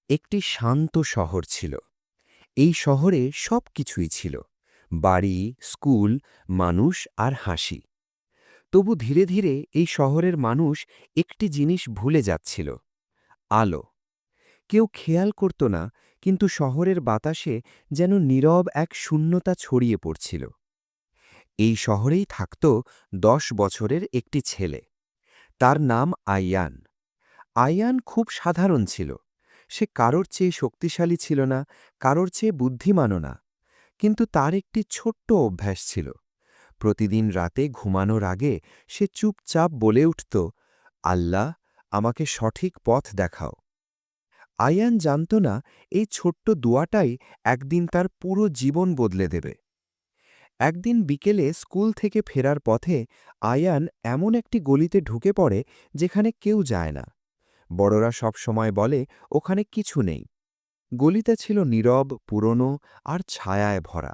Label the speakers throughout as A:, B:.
A: একটি শান্ত শহর ছিল। এই শহরে সবকিছুই ছিল, বাড়ি, স্কুল, মানুষ আর হাসি। তবু ধীরে ধীরে এই শহরের মানুষ একটি জিনিস ভুলে যাচ্ছিল: আলো। কেউ খেয়াল করত না, কিন্তু শহরের বাতাসে যেন নীরব এক শূন্যতা ছড়িয়ে পড়ছিল। এই শহরেই থাকত 10 বছরের একটি ছেলে। তার নাম আইয়ান। আইয়ান খুব সাধারণ ছিল। সে কারোর চেয়ে শক্তিশালী ছিল না, কারোর চেয়ে বুদ্ধিমানও না। কিন্তু তার একটি ছোট্ট অভ্যাস ছিল। প্রতিদিন রাতে ঘুমানোর আগে সে চুপচাপ বলে উঠত, আল্লাহ, আমাকে সঠিক পথ দেখাও। আয়ান জানত না এই ছোট্ট দোয়াটাই একদিন তার পুরো জীবন বদলে দেবে। একদিন বিকেলে স্কুল থেকে ফেরার পথে আয়ান এমন একটি গলিতে ঢুকে পড়ে যেখানে কেউ যায় না। বড়রা সব সময় বলে ওখানে কিছু নেই। গলিটা ছিল নীরব, পুরনো আর ছায়ায় ভরা।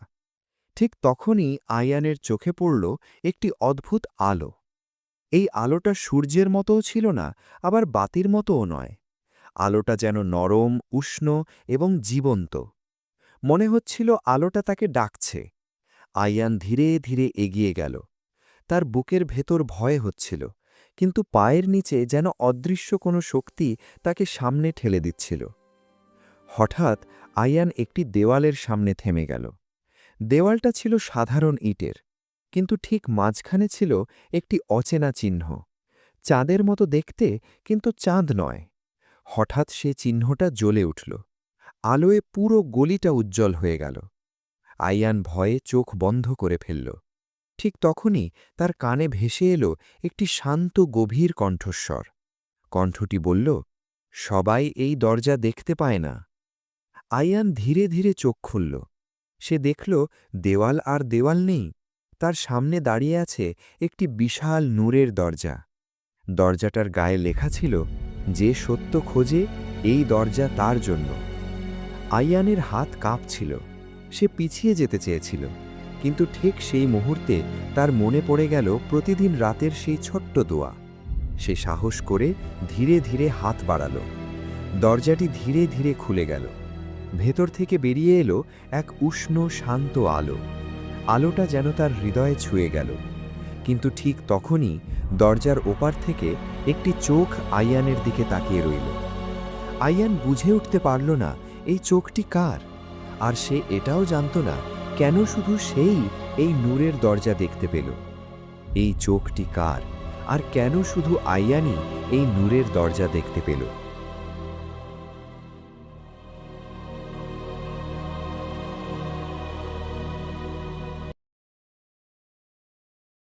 A: ঠিক তখনই আয়ানের চোখে পড়ল একটি অদ্ভুত আলো। এই আলোটা সূর্যের মতোও ছিল না, আবার বাতির মতোও নয়। আলোটা যেন নরম, উষ্ণ এবং জীবন্ত। মনে হচ্ছিল আলোটা তাকে ডাকছে। আয়ান ধীরে ধীরে এগিয়ে গেল। তার বুকের ভেতর ভয় হচ্ছিল, কিন্তু পায়ের নিচে যেন অদৃশ্য কোনো শক্তি তাকে সামনে ঠেলে দিচ্ছিল। হঠাৎ আয়ান একটি দেওয়ালের সামনে থেমে গেল। দেওয়ালটা ছিল সাধারণ ইটের, কিন্তু ঠিক মাঝখানে ছিল একটি অচেনা চিহ্ন। চাঁদের মতো দেখতে, কিন্তু চাঁদ নয়। হঠাৎ সে চিহ্নটা জ্বলে উঠল। আলোয় পুরো গলিটা উজ্জ্বল হয়ে গেল। আইয়ান ভয়ে চোখ বন্ধ করে ফেলল। ঠিক তখনই তার কানে ভেসে এলো একটি শান্ত গভীর কণ্ঠস্বর। কণ্ঠটি বলল, সবাই এই দরজা দেখতে পায় না। আইয়ান ধীরে ধীরে চোখ খুলল। সে দেখল দেওয়াল আর দেওয়াল নেই। তার সামনে দাঁড়িয়ে আছে একটি বিশাল নূরের দরজা। দরজাটার গায়ে লেখা ছিল, যে সত্য খোঁজে, এই দরজা তার জন্য। আইয়ানের হাত কাঁপছিল। সে পিছিয়ে যেতে চেয়েছিল, কিন্তু ঠিক সেই মুহূর্তে তার মনে পড়ে গেল প্রতিদিন রাতের সেই ছোট্ট দোয়া। সে সাহস করে ধীরে ধীরে হাত বাড়াল। দরজাটি ধীরে ধীরে খুলে গেল। ভেতর থেকে বেরিয়ে এলো এক উষ্ণ, শান্ত আলো। আলোটা যেন তার হৃদয়ে ছুঁয়ে গেল। কিন্তু ঠিক তখনই দরজার ওপার থেকে একটি চোখ আইয়ানের দিকে তাকিয়ে রইল। আইয়ান বুঝে উঠতে পারল না এই চোখটি কার, আর সে এটাও জানত না কেন শুধু সেই এই নূরের দরজা দেখতে পেল। এই চোখটি কার, আর কেন শুধু আইয়ানই এই নূরের দরজা দেখতে পেল।